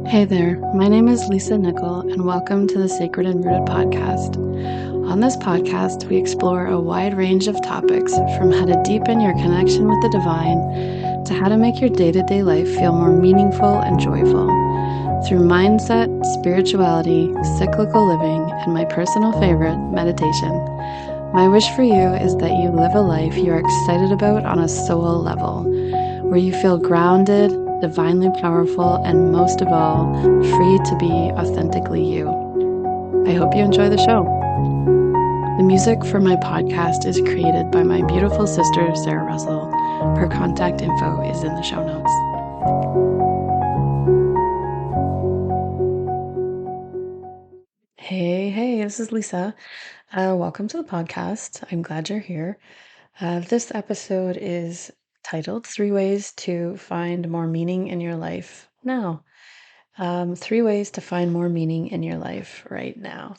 Hey there, my name is Lisa Nickel, and welcome to the Sacred and Rooted podcast. On this podcast, we explore a wide range of topics from how to deepen your connection with the divine to how to make your day to day life feel more meaningful and joyful. Through mindset, spirituality, cyclical living, and my personal favorite, meditation, my wish for you is that you live a life you are excited about on a soul level, where you feel grounded, divinely powerful, and most of all, free to be authentically you. I hope you enjoy the show. The music for my podcast is created by my beautiful sister, Sarah Russell. Her contact info is in the show notes. Hey, this is Lisa. Welcome to the podcast. I'm glad you're here. This episode is titled 3 Ways to Find More Meaning in Your Life Now. 3 ways to find more meaning in your life right now.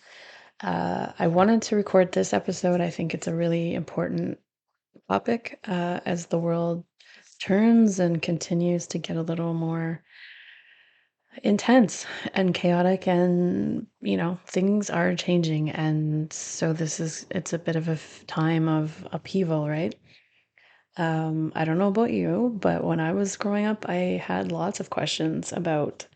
I wanted to record this episode. I think it's a really important topic as the world turns and continues to get a little more intense and chaotic, and things are changing, and so it's a bit of a time of upheaval, right? I don't know about you, but when I was growing up, I had lots of questions about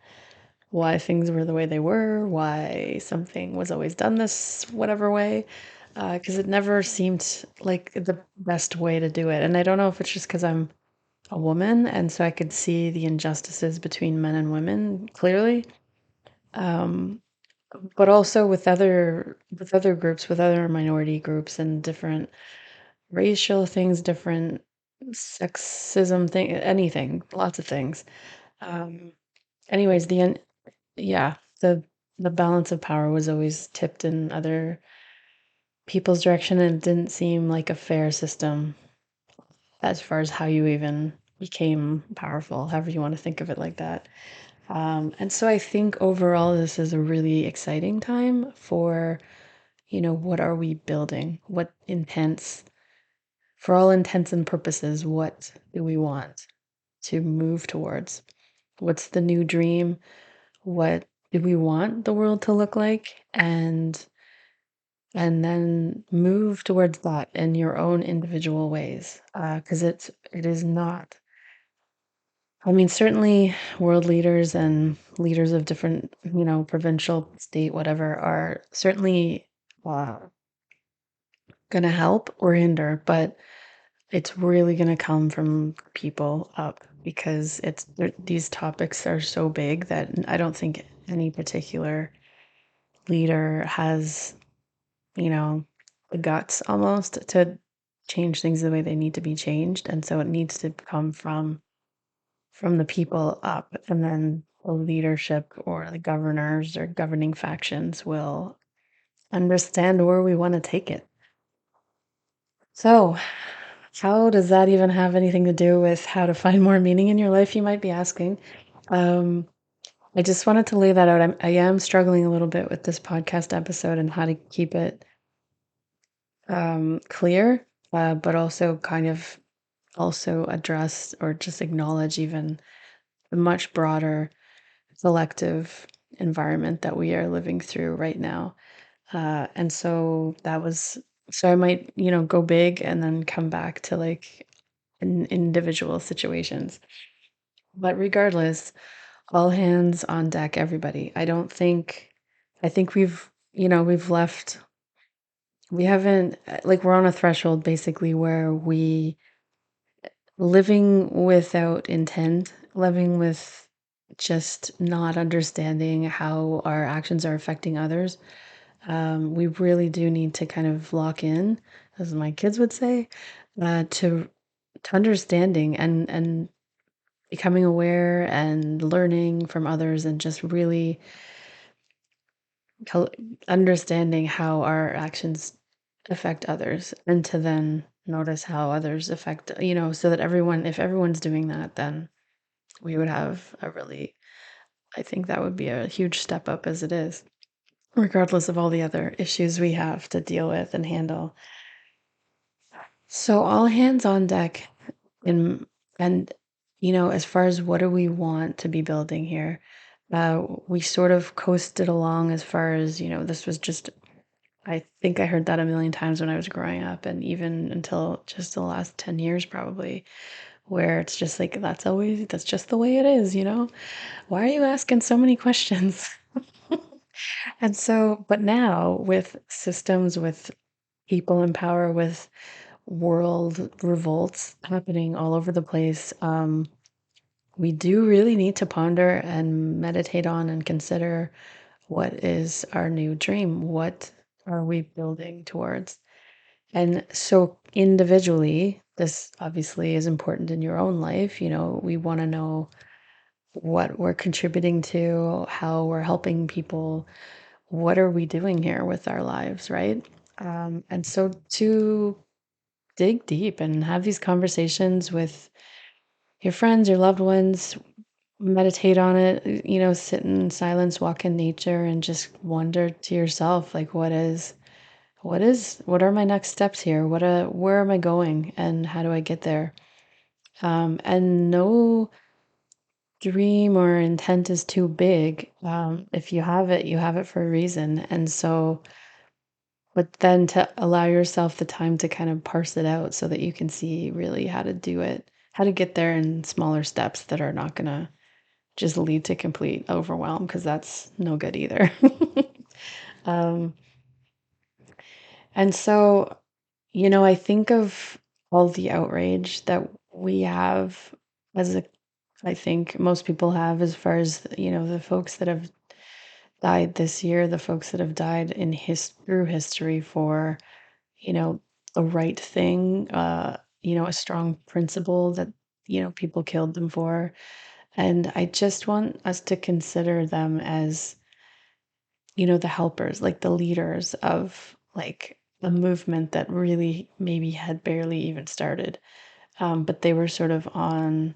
why things were the way they were, why something was always done this whatever way, because it never seemed like the best way to do it. And I don't know if it's just because I'm a woman and so I could see the injustices between men and women clearly. Um, but also with other groups, with other minority groups and different racial things, different sexism thing, anything, lots of things. Um, anyways, yeah, the balance of power was always tipped in other people's direction, and it didn't seem like a fair system as far as how you even became powerful, however you want to think of it like that. And so I think overall this is a really exciting time for, what are we building? What intents, for all intents and purposes, what do we want to move towards? What's the new dream? What do we want the world to look like? And then move towards that in your own individual ways, because it is not, I mean, certainly world leaders and leaders of different, provincial, state, whatever, are certainly uh, going to help or hinder, but it's really going to come from people up, because these topics are so big that I don't think any particular leader has, you know, the guts almost to change things the way they need to be changed. And so it needs to come from the people up, and then the leadership or the governors or governing factions will understand where we want to take it. So, how does that even have anything to do with how to find more meaning in your life, you might be asking? Um, I just wanted to lay that out. I am struggling a little bit with this podcast episode and how to keep it clear, but also kind of also address or just acknowledge even the much broader collective environment that we are living through right now. And so so I might, go big and then come back to like individual situations. But regardless, all hands on deck, everybody. I think we've left, we haven't, like, we're on a threshold basically where we living without intent, living with just not understanding how our actions are affecting others. We really do need to kind of lock in, as my kids would say, to understanding and becoming aware and learning from others, and just really col- understanding how our actions affect others, and to then notice how others affect, so that if everyone's doing that, then we would have a really, I think that would be a huge step up as it is, regardless of all the other issues we have to deal with and handle. So all hands on deck, and as far as what do we want to be building here, We sort of coasted along as far as, this was just, I think I heard that a million times when I was growing up, and even until just the last 10 years, probably, where it's just like, that's just the way it is, you know? Why are you asking so many questions? And so, but now with systems, with people in power, with world revolts happening all over the place, we do really need to ponder and meditate on and consider what is our new dream? What are we building towards? And so, individually, this obviously is important in your own life. We want to know what we're contributing to, how we're helping people, what are we doing here with our lives, right? And so, to dig deep and have these conversations with your friends, your loved ones, meditate on it, sit in silence, walk in nature, and just wonder to yourself, like, what are my next steps here? Where am I going and how do I get there? And no dream or intent is too big. If you have it for a reason. And so, but then to allow yourself the time to kind of parse it out so that you can see really how to do it, how to get there in smaller steps that are not going to just lead to complete overwhelm, because that's no good either. um, and so, I think of all the outrage that we have as a, I think most people have, as far as, the folks that have died this year, the folks that have died in through history for, you know, the right thing, a strong principle that, people killed them for. And I just want us to consider them as, the helpers, like the leaders of like a movement that really maybe had barely even started. But they were sort of on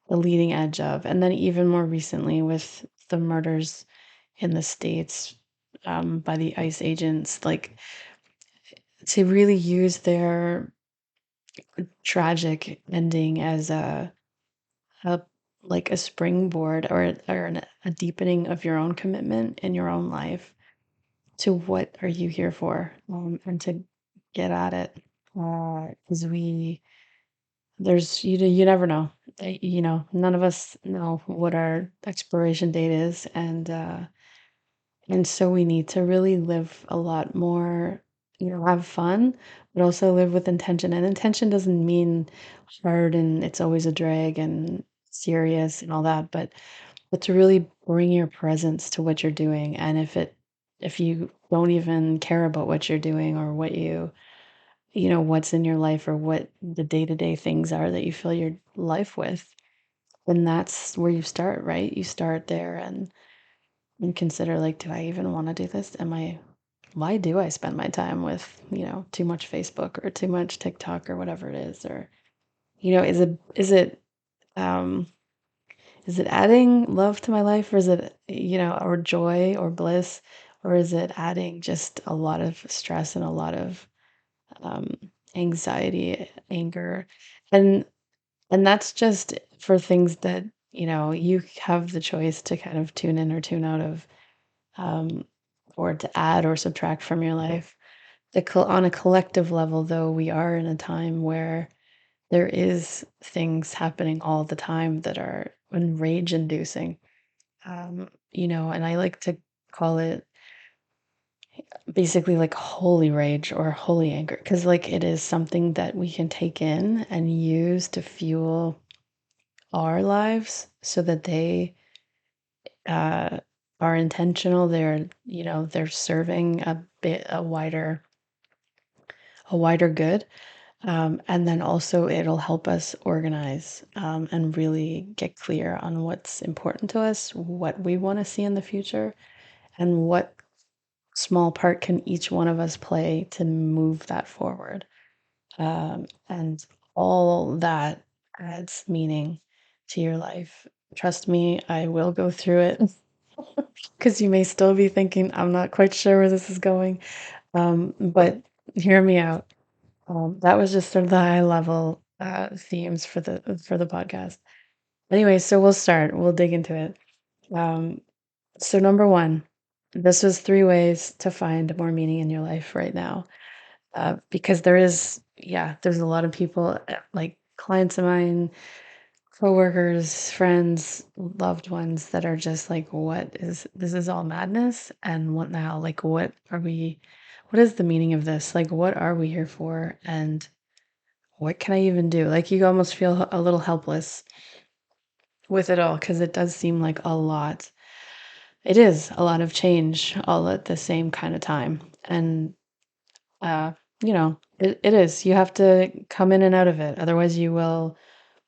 the leading edge of. And then even more recently with the murders in the States, by the ICE agents, like to really use their tragic ending as a like a springboard, or a deepening of your own commitment in your own life to what are you here for, and to get at it, because you never know. None of us know what our expiration date is, and so we need to really live a lot more, have fun, but also live with intention. And intention doesn't mean hard and it's always a drag and serious and all that, but to really bring your presence to what you're doing. And if you don't even care about what you're doing, or what's in your life, or what the day-to-day things are that you fill your life with, then that's where you start, right? You start there, and consider, like, do I even want to do this? Why do I spend my time with, too much Facebook or too much TikTok or whatever it is? Or, um is it adding love to my life, or is it, or joy or bliss, or is it adding just a lot of stress and a lot of um, anxiety, anger, and and that's just for things that you have the choice to kind of tune in or tune out of, um, or to add or subtract from your life. On a collective level, though, we are in a time where there is things happening all the time that are rage inducing. And I like to call it basically like holy rage or holy anger, because like it is something that we can take in and use to fuel our lives so that they uh, are intentional. They're serving a wider good. And then also it'll help us organize, and really get clear on what's important to us, what we want to see in the future, and what small part can each one of us play to move that forward. And all that adds meaning to your life. Trust me, I will go through it, because you may still be thinking, I'm not quite sure where this is going. But hear me out. That was just sort of the high level themes for the podcast. Anyway, so we'll start. We'll dig into it. Um, so number one, this was 3 ways to find more meaning in your life right now. Because there's a lot of people, like clients of mine, coworkers, friends, loved ones that are just like, what is this is all madness and what now? Like what is the meaning of this? Like what are we here for? And what can I even do? Like you almost feel a little helpless with it all because it does seem like a lot. It is a lot of change all at the same kind of time. And uh, it is. You have to come in and out of it. Otherwise you will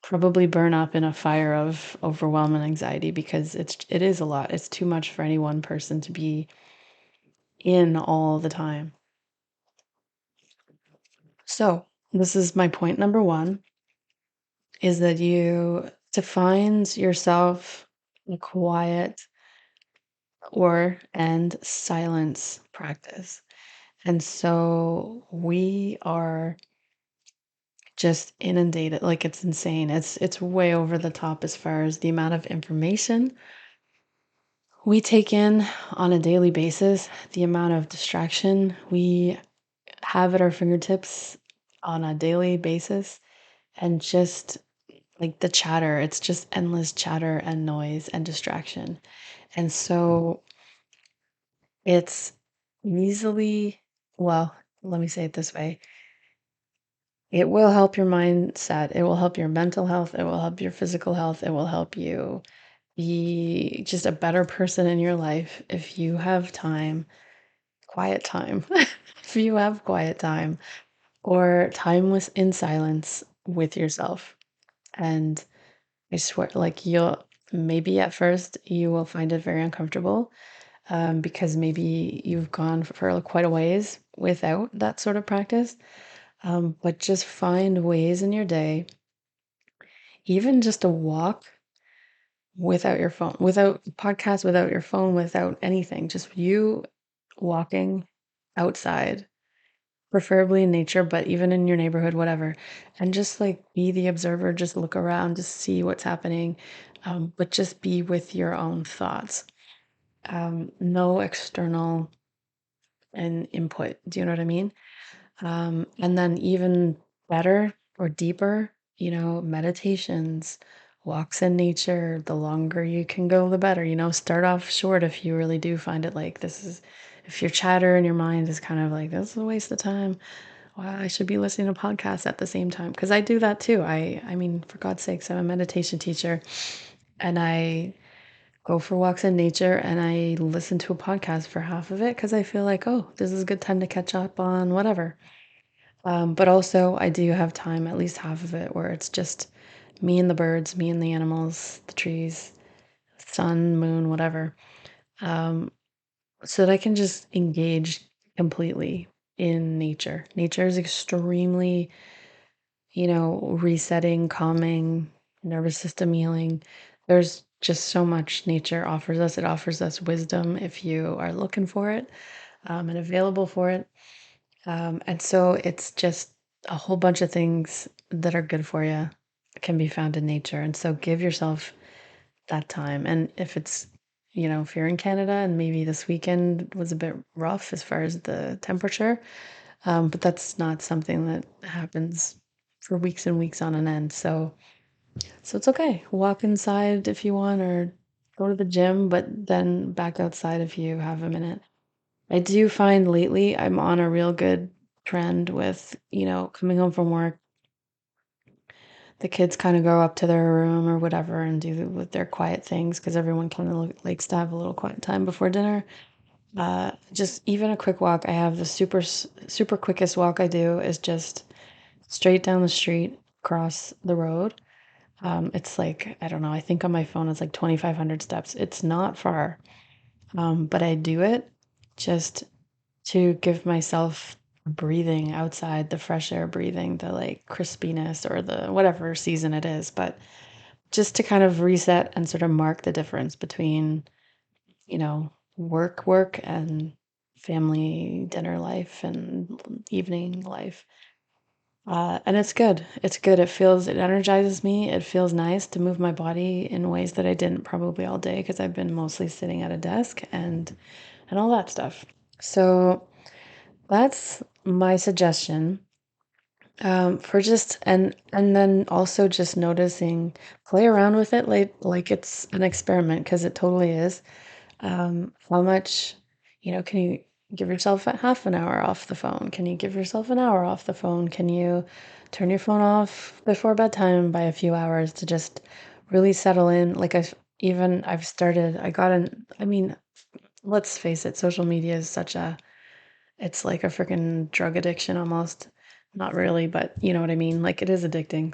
probably burn up in a fire of overwhelm and anxiety because it is a lot. It's too much for any one person to be in all the time. So, this is my point number 1 is that you to find yourself a quiet or and silence practice. And so we are just inundated like it's insane. It's way over the top as far as the amount of information we take in on a daily basis, the amount of distraction we have at our fingertips on a daily basis, and just like the chatter, it's just endless chatter and noise and distraction. And so it's easily, well, let me say it this way. It will help your mindset. It will help your mental health. It will help your physical health. It will help you be just a better person in your life if you have time. Quiet time. If you have quiet time or time with in silence with yourself. And I swear, like you'll maybe at first you will find it very uncomfortable because maybe you've gone for quite a ways without that sort of practice. But just find ways in your day, even just a walk without your phone, without podcast, without your phone, without anything, just you walking outside preferably in nature, but even in your neighborhood, whatever. And just like be the observer, just look around, just see what's happening, but just be with your own thoughts. No external and input. Do you know what I mean? And then even better or deeper, meditations, walks in nature, the longer you can go, the better. Start off short if you really do find it like if your chatter in your mind is kind of like, this is a waste of time. Wow, I should be listening to podcasts at the same time because I do that too. I mean, for God's sakes, I'm a meditation teacher and I go for walks in nature and I listen to a podcast for half of it because I feel like, oh, this is a good time to catch up on whatever. But also, I do have time, at least half of it, where it's just me and the birds, me and the animals, the trees, sun, moon, whatever. Um, so that I can just engage completely in nature. Nature is extremely resetting, calming, nervous system healing. There's just so much nature offers us. It offers us wisdom if you are looking for it and available for it. And so it's just a whole bunch of things that are good for you can be found in nature. And so give yourself that time. And if you're in Canada and maybe this weekend was a bit rough as far as the temperature, but that's not something that happens for weeks and weeks on an end. So it's okay. Walk inside if you want or go to the gym, but then back outside if you have a minute. I do find lately I'm on a real good trend with, coming home from work. The kids kind of go up to their room or whatever and do with their quiet things because everyone kind of likes to have a little quiet time before dinner. Just even a quick walk. I have the super quickest walk I do is just straight down the street, across the road. It's like, I don't know, I think on my phone it's like 2,500 steps. It's not far, but I do it just to give myself breathing outside, the fresh air breathing, the like crispiness or the whatever season it is, but just to kind of reset and sort of mark the difference between, work and family dinner life and evening life. And it's good. It's good. It energizes me. It feels nice to move my body in ways that I didn't probably all day because I've been mostly sitting at a desk and all that stuff. So that's my suggestion. For just and then also just noticing, play around with it like it's an experiment because it totally is. How much, can you give yourself a half an hour off the phone? Can you give yourself an hour off the phone? Can you turn your phone off before bedtime by a few hours to just really settle in? Like I've started, I mean, let's face it, social media is it's like a freaking drug addiction almost. Not really, but you know what I mean? Like it is addicting.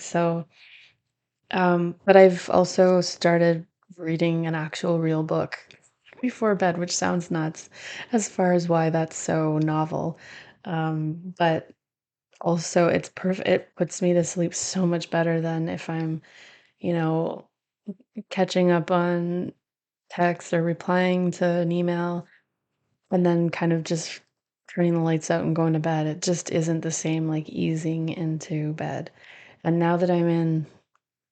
But I've also started reading an actual real book before bed, which sounds nuts as far as why that's so novel. But also it's perfect. It puts me to sleep so much better than if I'm, you know, catching up on text or replying to an email and then kind of just turning the lights out and going to bed. It just isn't the same like easing into bed. And now that I'm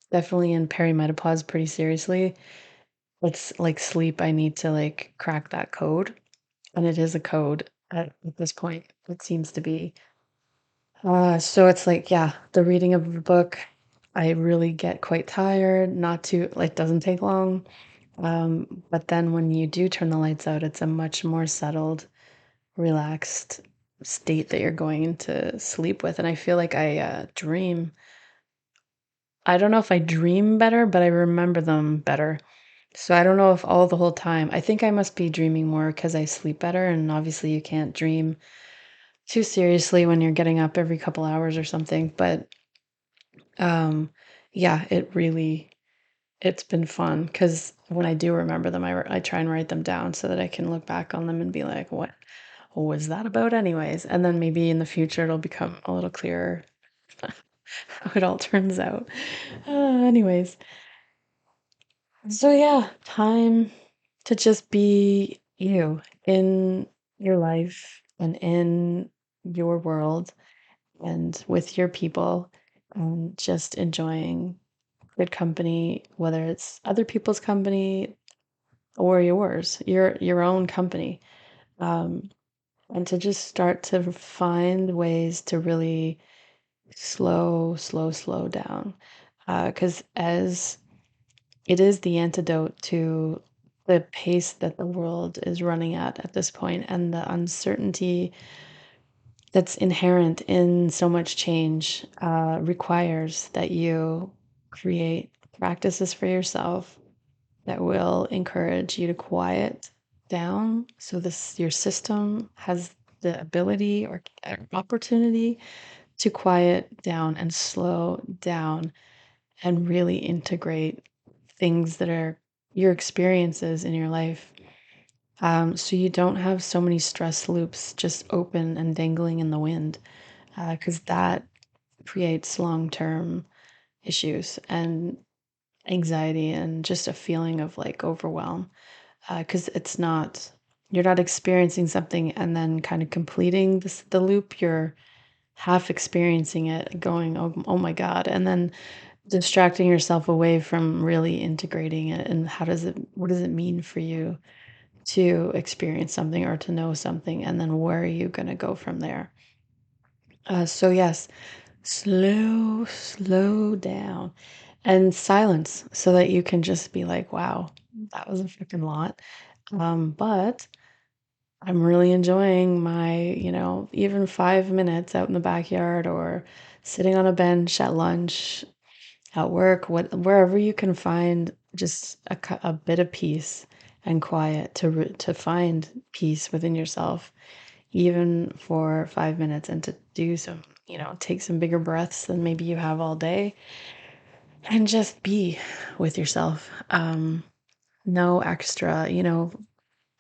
definitely in perimenopause pretty seriously, it's like sleep. I need to like crack that code. And it is a code at this point, it seems to be. So it's like, yeah, the reading of a book, I really get quite tired, not too, like, doesn't take long. But then when you do turn the lights out, it's a much more settled, relaxed state that you're going into sleep with. And I feel like dream. I don't know if I dream better, but I remember them better. So I don't know if all the whole time. I think I must be dreaming more because I sleep better, and obviously you can't dream too seriously when you're getting up every couple hours or something. But um, yeah, it's been fun because when I do remember them, I try and write them down so that I can look back on them and be like, what was that about, anyways? And then maybe in the future it'll become a little clearer how it all turns out. Anyways, so yeah, time to just be you in your life and in your world and with your people and just enjoying good company, whether it's other people's company or yours, your own company. Um, and to just start to find ways to really slow down. Because as it is the antidote to the pace that the world is running at this point and the uncertainty that's inherent in so much change requires that you create practices for yourself that will encourage you to quiet down so this your system has the ability or opportunity to quiet down and slow down and really integrate things that are your experiences in your life. So you don't have so many stress loops just open and dangling in the wind, because that creates long term issues and anxiety and just a feeling of like overwhelm. Because you're not experiencing something and then kind of completing the loop. You're half experiencing it, going, oh my God, and then distracting yourself away from really integrating it. And what does it mean for you to experience something or to know something? And then where are you going to go from there? So, yes, slow down and silence so that you can just be like, wow, that was a freaking lot. But I'm really enjoying my, even 5 minutes out in the backyard or sitting on a bench at lunch, at work, wherever you can find just a bit of peace and quiet to find peace within yourself, even for 5 minutes, and to do some, take some bigger breaths than maybe you have all day and just be with yourself. No extra,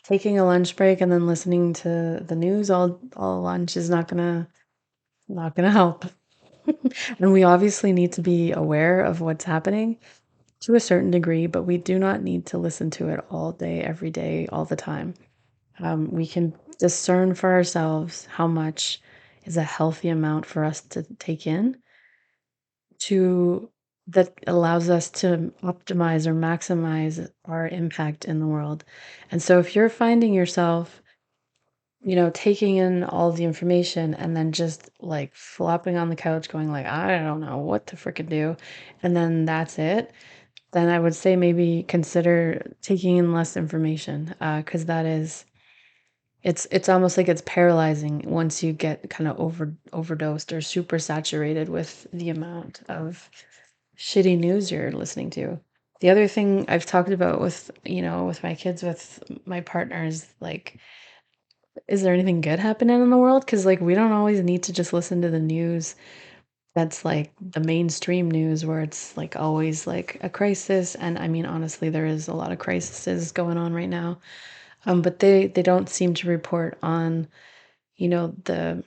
taking a lunch break and then listening to the news all lunch is not gonna help. And we obviously need to be aware of what's happening to a certain degree, but we do not need to listen to it all day, every day, all the time. We can discern for ourselves how much is a healthy amount for us to take in to that allows us to optimize or maximize our impact in the world. And so if you're finding yourself, taking in all the information and then just like flopping on the couch going like, I don't know what to freaking do, and then that's it, then I would say maybe consider taking in less information, because that is it's almost like it's paralyzing once you get kind of overdosed or super saturated with the amount of shitty news you're listening to. The other thing I've talked about with, with my kids, with my partners, like, is there anything good happening in the world? Because, like, we don't always need to just listen to the news that's like the mainstream news where it's like always like a crisis. And I mean, honestly, there is a lot of crises going on right now. But they don't seem to report on, the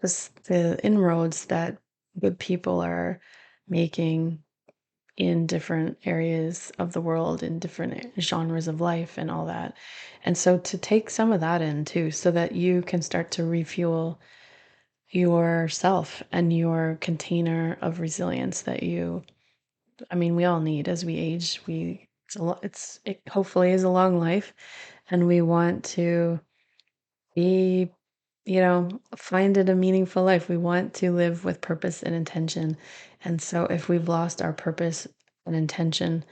the inroads that good people are making in different areas of the world, in different genres of life and all that. And so to take some of that in too, so that you can start to refuel yourself and your container of resilience that I mean, we all need as we age. It hopefully is a long life, and we want to be, find it a meaningful life. We want to live with purpose and intention. And so if we've lost our purpose and intention,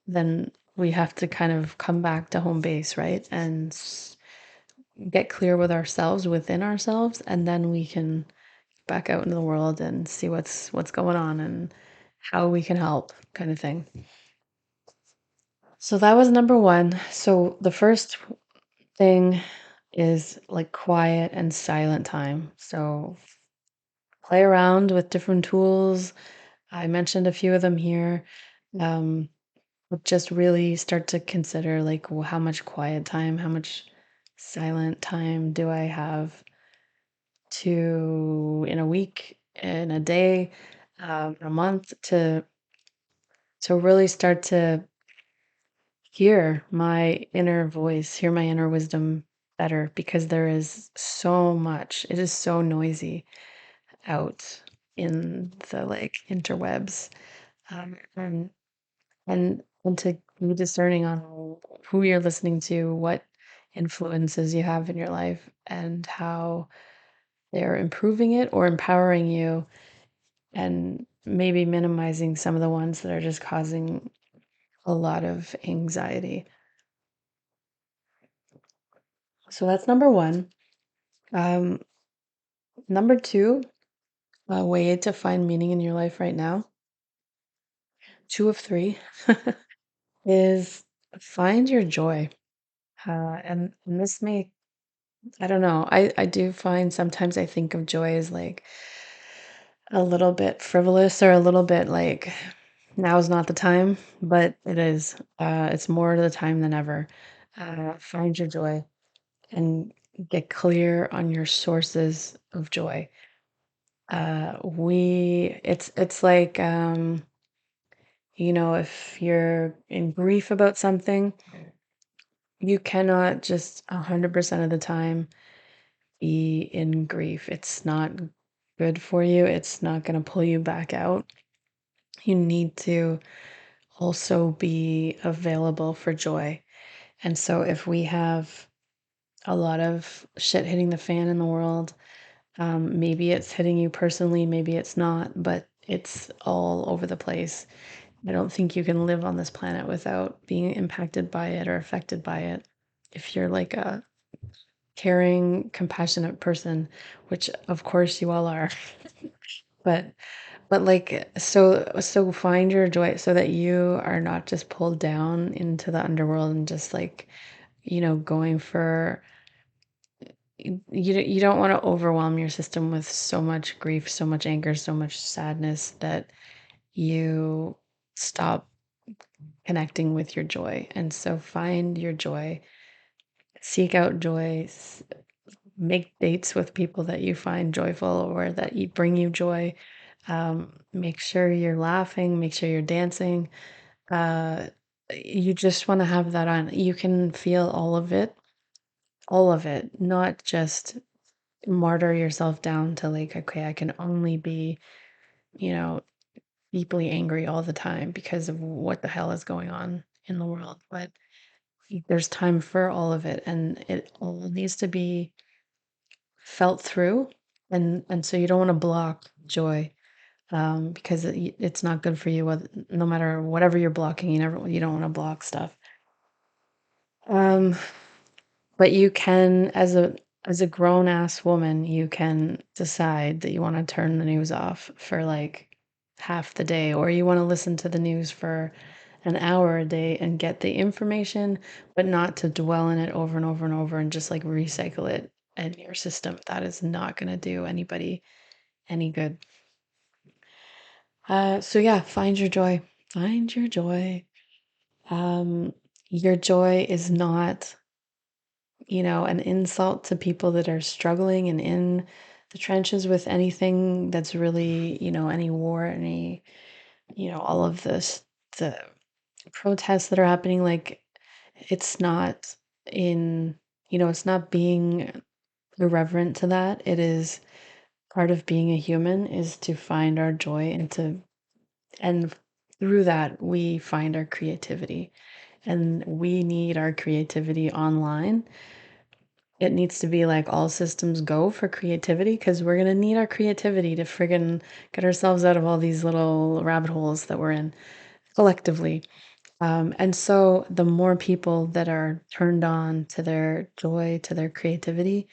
then we have to kind of come back to home base, right? And get clear with ourselves within ourselves, and then we can back out into the world and see what's going on and how we can help, kind of thing. So that was number one. So the first thing is like quiet and silent time. So play around with different tools. I mentioned a few of them here. Um, but just really start to consider like, well, how much quiet time, how much silent time do I have to in a week, in a day, a month, to really start to hear my inner voice, hear my inner wisdom better, because there is so much. It is so noisy out in the like interwebs, and and to be discerning on who you're listening to, what influences you have in your life, and how they're improving it or empowering you, and maybe minimizing some of the ones that are just causing a lot of anxiety. So that's number one. Um, Number two, a way to find meaning in your life right now, two of three, is find your joy. And this may, I don't know, I do find sometimes I think of joy as like a little bit frivolous or a little bit like now's not the time, but it is. It's more the time than ever. Find your joy and get clear on your sources of joy. It's like, if you're in grief about something, you cannot just 100% of the time be in grief. It's not good for you. It's not going to pull you back out. You need to also be available for joy. And so if we have a lot of shit hitting the fan in the world, maybe it's hitting you personally, maybe it's not, but it's all over the place. I don't think you can live on this planet without being impacted by it or affected by it. If you're like a caring, compassionate person, which of course you all are, but like so find your joy so that you are not just pulled down into the underworld and just like, going for you don't want to overwhelm your system with so much grief, so much anger, so much sadness that you stop connecting with your joy. And so find your joy, seek out joy, make dates with people that you find joyful or that bring you joy. Make sure you're laughing, make sure you're dancing. Uh, you just want to have that on. You can feel all of it, not just martyr yourself down to like, okay, I can only be, you know, deeply angry all the time because of what the hell is going on in the world. But there's time for all of it, and it all needs to be felt through. And so you don't want to block joy, because it's not good for you. No matter whatever you're blocking, you don't want to block stuff. Um, but you can, as a grown ass woman, you can decide that you want to turn the news off for like half the day, or you want to listen to the news for an hour a day and get the information, but not to dwell in it over and over and over and just like recycle it in your system. That is not going to do anybody any good. So yeah, find your joy. Find your joy. Um, your joy is not, an insult to people that are struggling and in the trenches with anything that's really, any war, any, all of this, the protests that are happening. Like, it's not in, it's not being irreverent to that. It is part of being a human is to find our joy and through that, we find our creativity. And we need our creativity online. It needs to be like all systems go for creativity because we're going to need our creativity to friggin' get ourselves out of all these little rabbit holes that we're in collectively. And so the more people that are turned on to their joy, to their creativity,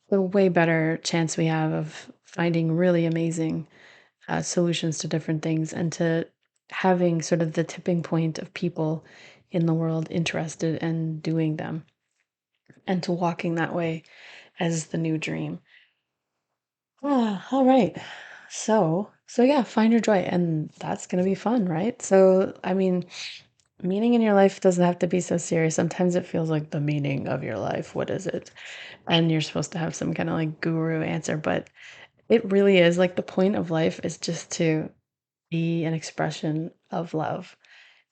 the way better chance we have of finding really amazing solutions to different things and to having sort of the tipping point of people in the world interested in doing them and to walking that way as the new dream. All right. So yeah, find your joy, and that's gonna be fun, right? So, I mean, meaning in your life doesn't have to be so serious. Sometimes it feels like the meaning of your life. What is it? And you're supposed to have some kind of like guru answer, but it really is like the point of life is just to be an expression of love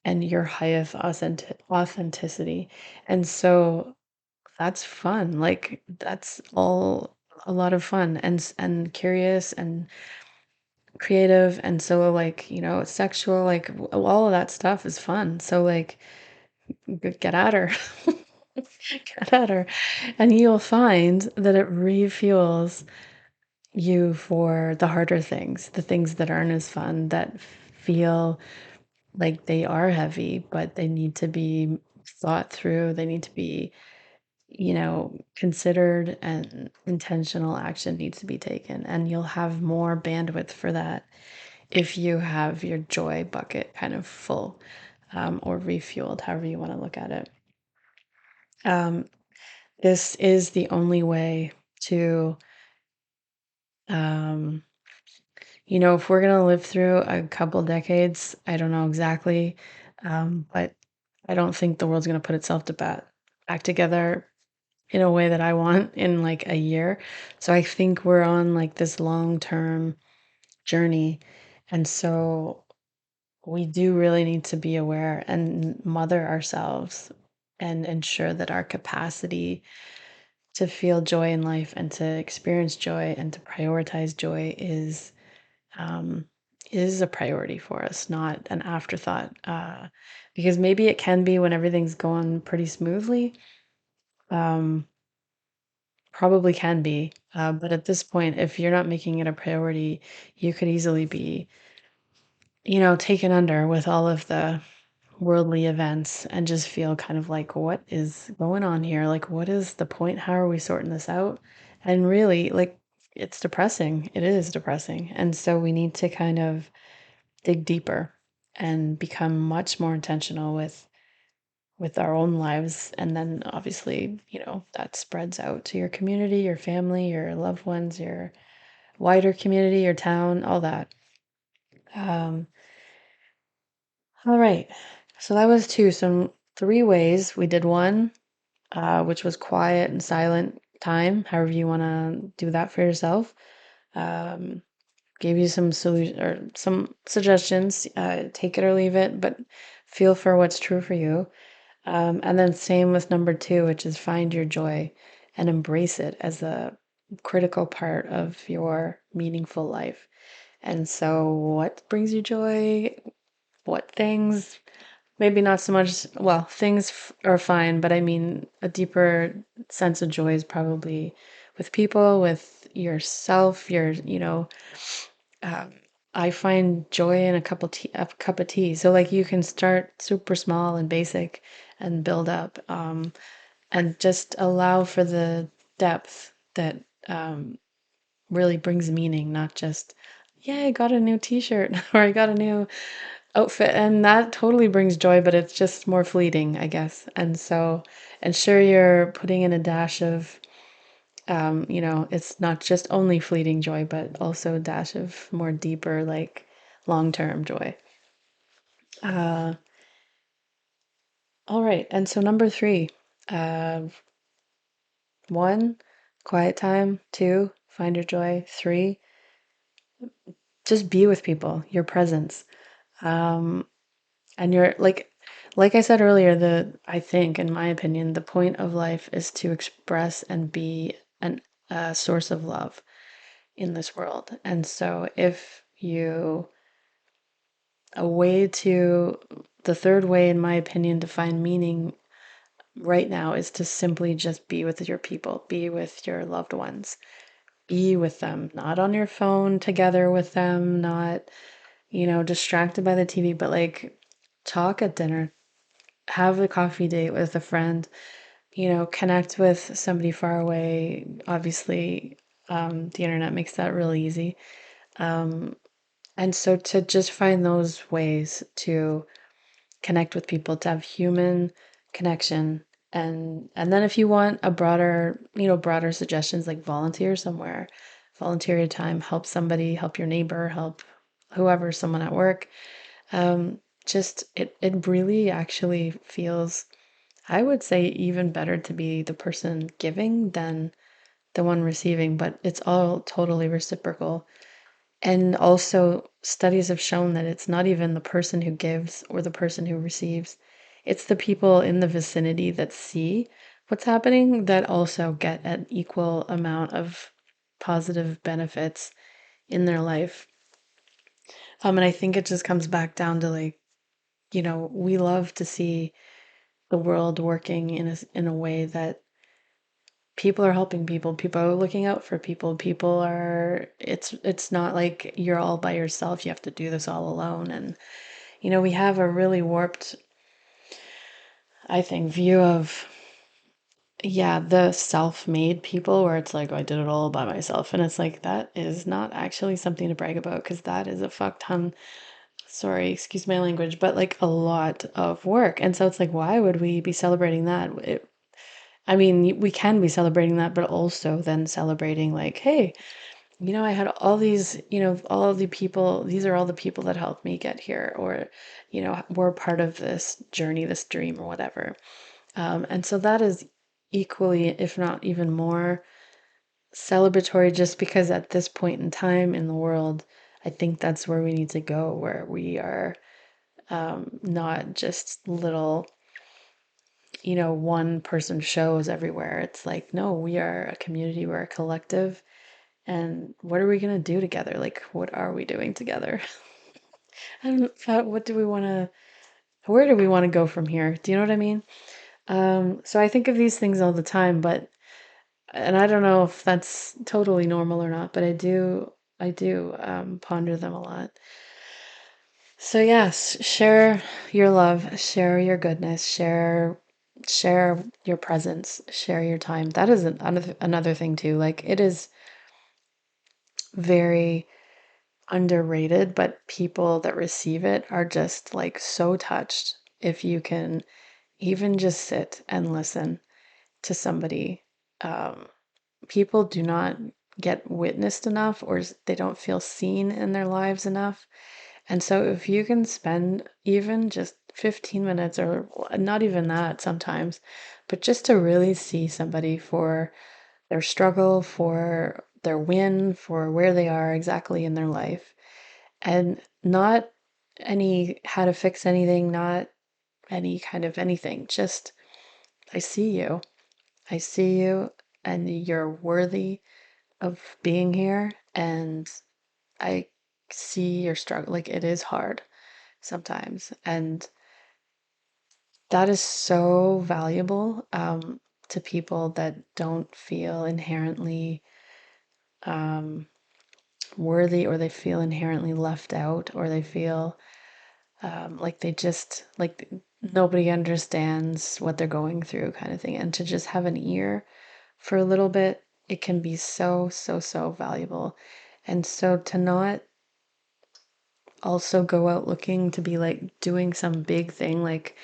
and your highest authenticity. And so that's fun. Like that's all a lot of fun and curious and creative and so like, sexual, like all of that stuff is fun. So like get at her. Get at her. And you'll find that it refuels you for the harder things, the things that aren't as fun, that feel like they are heavy, but they need to be thought through. They need to be, considered, and intentional action needs to be taken. And you'll have more bandwidth for that if you have your joy bucket kind of full, or refueled, however you want to look at it. Um, this is the only way to, um, if we're going to live through a couple decades, I don't know exactly, but I don't think the world's going to put itself to back together in a way that I want in like a year. So I think we're on like this long-term journey. And so we do really need to be aware and mother ourselves and ensure that our capacity to feel joy in life and to experience joy and to prioritize joy um, is a priority for us, not an afterthought. Because maybe it can be when everything's going pretty smoothly. Um, Probably can be. But at this point, if you're not making it a priority, you could easily be, taken under with all of the worldly events and just feel kind of like, what is going on here? Like, what is the point? How are we sorting this out? And really, like, it's depressing. It is depressing. And so we need to kind of dig deeper and become much more intentional with our own lives. And then obviously, that spreads out to your community, your family, your loved ones, your wider community, your town, all that. Um, all right. So that was two. Some three ways. We did one, which was quiet and silent time, however you want to do that for yourself. Um, Gave you some solution or some suggestions. Take it or leave it, but feel for what's true for you. And then same with number two, which is find your joy and embrace it as critical part of your meaningful life. And so, what brings you joy? What things? Maybe not so much, well, are fine, but I mean, a deeper sense of joy is probably with people, with yourself, um, I find joy in a cup of tea. So like you can start super small and basic and build up, and just allow for the depth that really brings meaning, not just, yeah, I got a new t-shirt or I got a new outfit. And that totally brings joy, but it's just more fleeting, I guess. And so, and sure, you're putting in a dash of, it's not just only fleeting joy, but also a dash of more deeper, like long-term joy. Uh, all right. And so number three, uh, one, quiet time. Two, find your joy. Three, just be with people, your presence. Um, and you're like I said earlier, I think, in my opinion, the point of life is to express and be a source of love in this world. And so if you a way to the third way, in my opinion, to find meaning right now is to simply just be with your people, be with your loved ones, be with them, not on your phone together with them, not, distracted by the TV, but like talk at dinner, have a coffee date with a friend, connect with somebody far away. Obviously, the internet makes that really easy. Um, and so to just find those ways to connect with people, to have human connection. And then if you want a broader suggestions, like volunteer somewhere, volunteer your time, help somebody, help your neighbor, help whoever, someone at work. Just it really actually feels, I would say, even better to be the person giving than the one receiving, but it's all totally reciprocal. And also, studies have shown that it's not even the person who gives or the person who receives, it's the people in the vicinity that see what's happening that also get an equal amount of positive benefits in their life. And I think it just comes back down to like, we love to see the world working in a way that people are helping people, people are looking out for people, people are it's not like you're all by yourself, you have to do this all alone. And we have a really warped, I think, view of, yeah, the self-made people, where it's like, oh, I did it all by myself, and it's like that is not actually something to brag about, because that is a fuck ton, sorry, excuse my language, but like a lot of work. And so it's like, why would we be celebrating that? I mean, we can be celebrating that, but also then celebrating like, hey, I had all these, all of the people, these are all the people that helped me get here, or, were part of this journey, this dream, or whatever. And so that is equally, if not even more, celebratory, just because at this point in time in the world, I think that's where we need to go, where we are, not just little, one person shows everywhere. It's like, no, we are a community, we're a collective. And what are we going to do together? Like, what are we doing together? I don't know. What do we want to, where do we want to go from here? Do you know what I mean? So I think of these things all the time, and I don't know if that's totally normal or not, but I do ponder them a lot. So yes, share your love, share your goodness, share your presence, share your time. That is another thing too. Like, it is very underrated, but people that receive it are just like so touched if you can even just sit and listen to somebody. Um, People do not get witnessed enough, or they don't feel seen in their lives enough. And so if you can spend even just 15 minutes, or not even that sometimes, but just to really see somebody for their struggle, for their win, for where they are exactly in their life, and not any how to fix anything, not any kind of anything, just, I see you. I see you, and you're worthy of being here, and I see your struggle. Like, it is hard sometimes, and that is so valuable to people that don't feel inherently um, worthy, or they feel inherently left out, or they feel like they just like nobody understands what they're going through, kind of thing. And to just have an ear for a little bit, it can be so, so, so valuable. And so to not also go out looking to be like doing some big thing, like,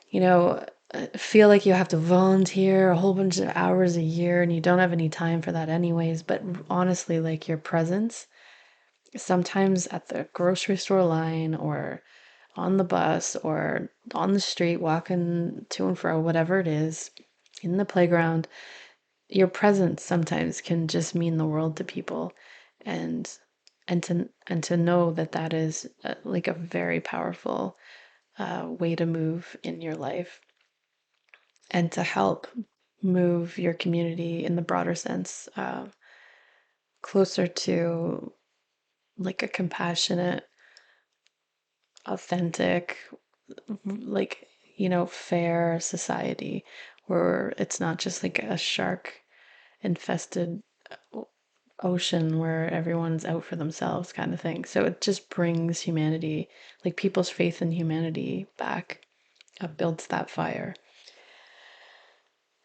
you know, feel like you have to volunteer a whole bunch of hours a year and you don't have any time for that anyways. But honestly, like your presence, sometimes at the grocery store line or on the bus or on the street, walking to and fro, whatever it is, in the playground, your presence sometimes can just mean the world to people. And and to know that that is like a very powerful way to move in your life and to help move your community in the broader sense closer to like a compassionate, authentic, like, fair society where it's not just like a shark infested ocean where everyone's out for themselves, kind of thing. So it just brings humanity, like people's faith in humanity back, builds that fire.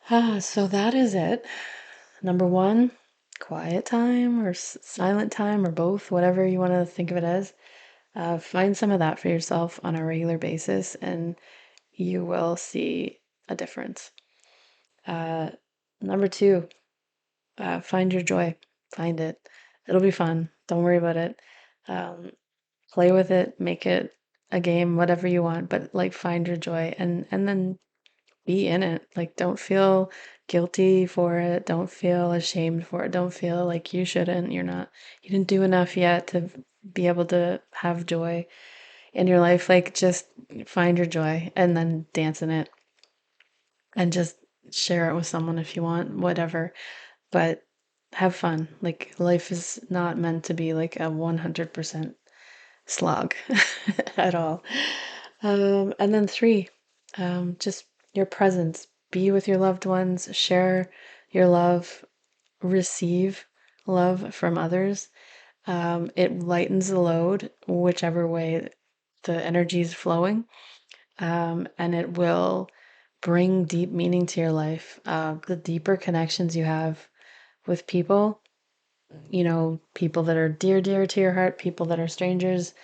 So that is it. Number one, quiet time or silent time or both, whatever you want to think of it as. Find some of that for yourself on a regular basis, and you will see a difference. Uh, Number two, find your joy. Find it. It'll be fun. Don't worry about it. Um, Play with it, make it a game, whatever you want, but like find your joy, and then be in it. Like, don't feel guilty for it. Don't feel ashamed for it. Don't feel like you shouldn't. You didn't do enough yet to be able to have joy in your life. Like, just find your joy and then dance in it and just share it with someone if you want, whatever. But have fun. Like, life is not meant to be like a 100% slog at all. And then three, just your presence. Be with your loved ones, share your love, receive love from others. It lightens the load, whichever way the energy is flowing, and it will bring deep meaning to your life. The deeper connections you have with people, people that are dear, dear to your heart, people that are strangers,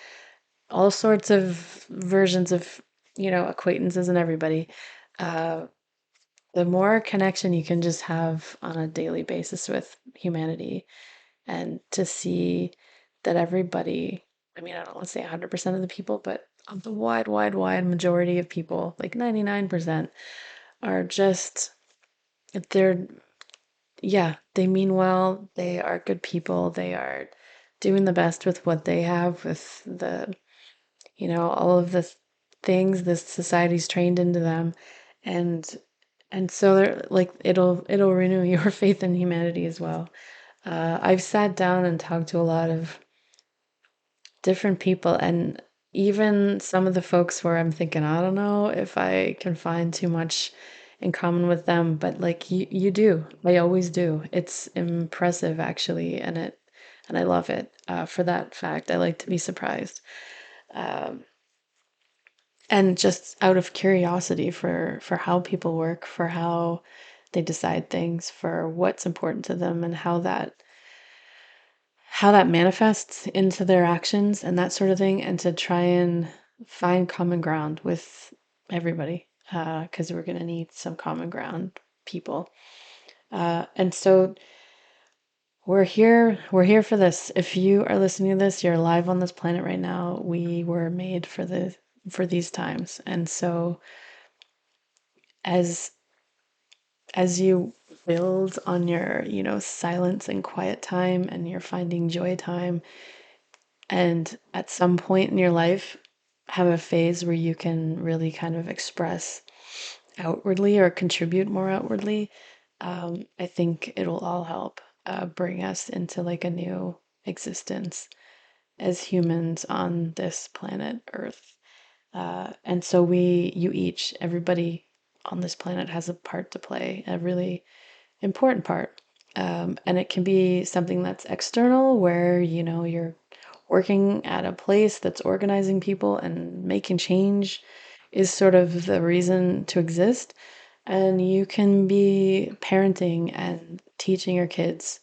all sorts of versions of, acquaintances and everybody. Uh, the more connection you can just have on a daily basis with humanity, and to see that everybody, I mean, I don't want to say 100% of the people, but of the wide, wide, wide majority of people, like 99%, are just, they're, yeah, they mean well. They are good people. They are doing the best with what they have, with all of the things this society's trained into them. And and so they're like, it'll renew your faith in humanity as well. I've sat down and talked to a lot of different people, and even some of the folks where I'm thinking, I don't know if I can find too much in common with them, but like you do. I always do. It's impressive actually, and I love it for that fact. I like to be surprised. Um, and just out of curiosity for how people work, for how they decide things, for what's important to them, and how that manifests into their actions and that sort of thing, and to try and find common ground with everybody, because we're going to need some common ground, people. And so we're here for this. If you are listening to this, you're alive on this planet right now. We were made for these times. And so as as you build on your, silence and quiet time, and you're finding joy time, and at some point in your life have a phase where you can really kind of express outwardly or contribute more outwardly, I think it'll all help. bring us into like a new existence as humans on this planet Earth. And so everybody on this planet has a part to play, a really important part. And it can be something that's external, where, you're working at a place that's organizing people and making change is sort of the reason to exist. And you can be parenting and teaching your kids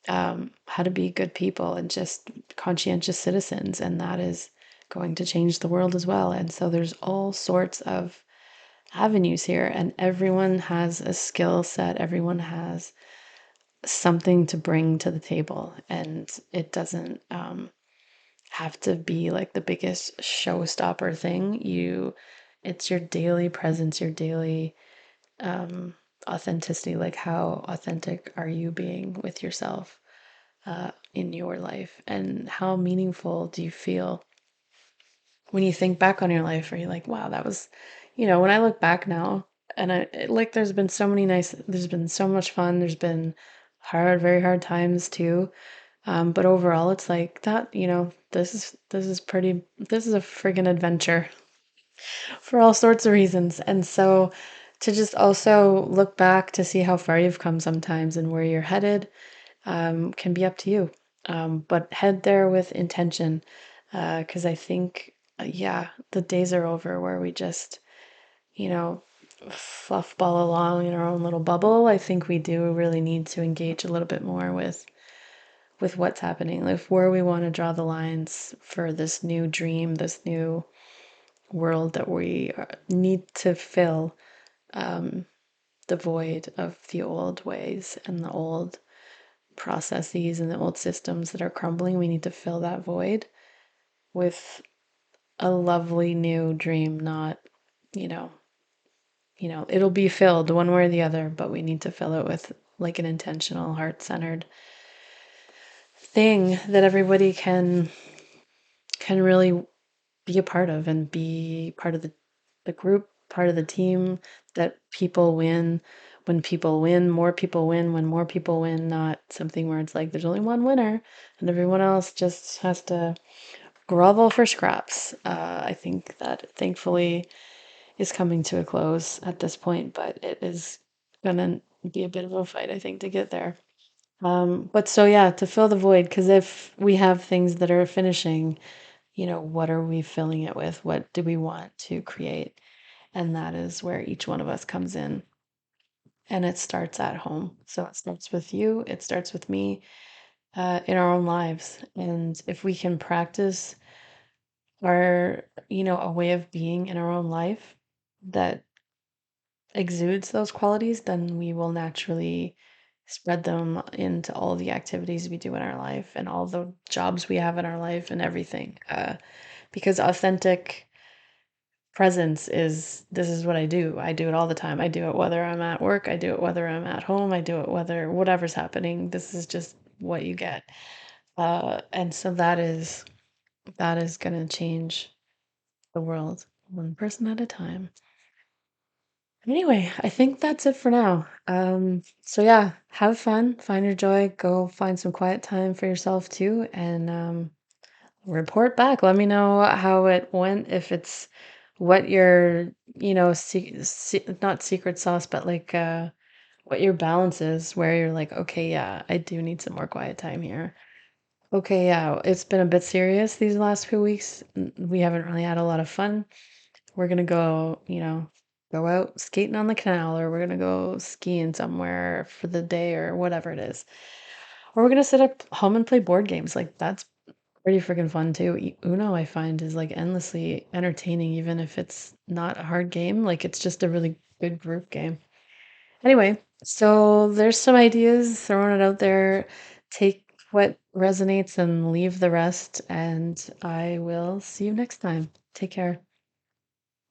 how to be good people and just conscientious citizens. And that is going to change the world as well. And so there's all sorts of avenues here, and everyone has a skill set, everyone has something to bring to the table. And it doesn't have to be like the biggest showstopper thing. It's your daily presence, your daily um, authenticity. Like, how authentic are you being with yourself in your life? And how meaningful do you feel when you think back on your life? Are you like, wow, that was, when I look back now, and like, there's been so much fun. There's been very hard times too. But overall, it's like that, this is a friggin' adventure for all sorts of reasons. And so to just also look back to see how far you've come sometimes and where you're headed can be up to you. But head there with intention, because I think, yeah, the days are over where we just, you know, fluff ball along in our own little bubble. I think we do really need to engage a little bit more with what's happening, like where we want to draw the lines for this new dream, this new world that we need to fill um, the void of the old ways and the old processes and the old systems that are crumbling. We need to fill that void with a lovely new dream, not, you know, it'll be filled one way or the other, but we need to fill it with like an intentional, heart-centered thing that everybody can really be a part of, and be part of the group, part of the team, that people win. When people win, more people win. When more people win, not something where it's like there's only one winner and everyone else just has to grovel for scraps. I think that thankfully is coming to a close at this point, but it is gonna be a bit of a fight, I think, to get there. But so yeah, to fill the void, because if we have things that are finishing, what are we filling it with? What do we want to create? And that is where each one of us comes in. And it starts at home. So it starts with you, it starts with me, in our own lives. And if we can practice a way of being in our own life that exudes those qualities, then we will naturally spread them into all the activities we do in our life and all the jobs we have in our life and everything. Because authentic presence is this is what I do. I do it all the time. I do it whether I'm at work, I do it whether I'm at home, I do it whatever's happening. This is just what you get. And so that is going to change the world one person at a time. Anyway, I think that's it for now. So yeah, have fun, find your joy, go find some quiet time for yourself too, and report back. Let me know how it went, if it's what your, not secret sauce, but like what your balance is, where you're like, okay, yeah, I do need some more quiet time here. Okay, yeah, it's been a bit serious these last few weeks. We haven't really had a lot of fun. We're gonna go, go out skating on the canal, or we're gonna go skiing somewhere for the day, or whatever it is. Or we're gonna sit at home and play board games. Like, that's pretty freaking fun too. Uno, I find, is like endlessly entertaining, even if it's not a hard game. Like, it's just a really good group game. Anyway, so there's some ideas, throwing it out there. Take what resonates and leave the rest. And I will see you next time. Take care.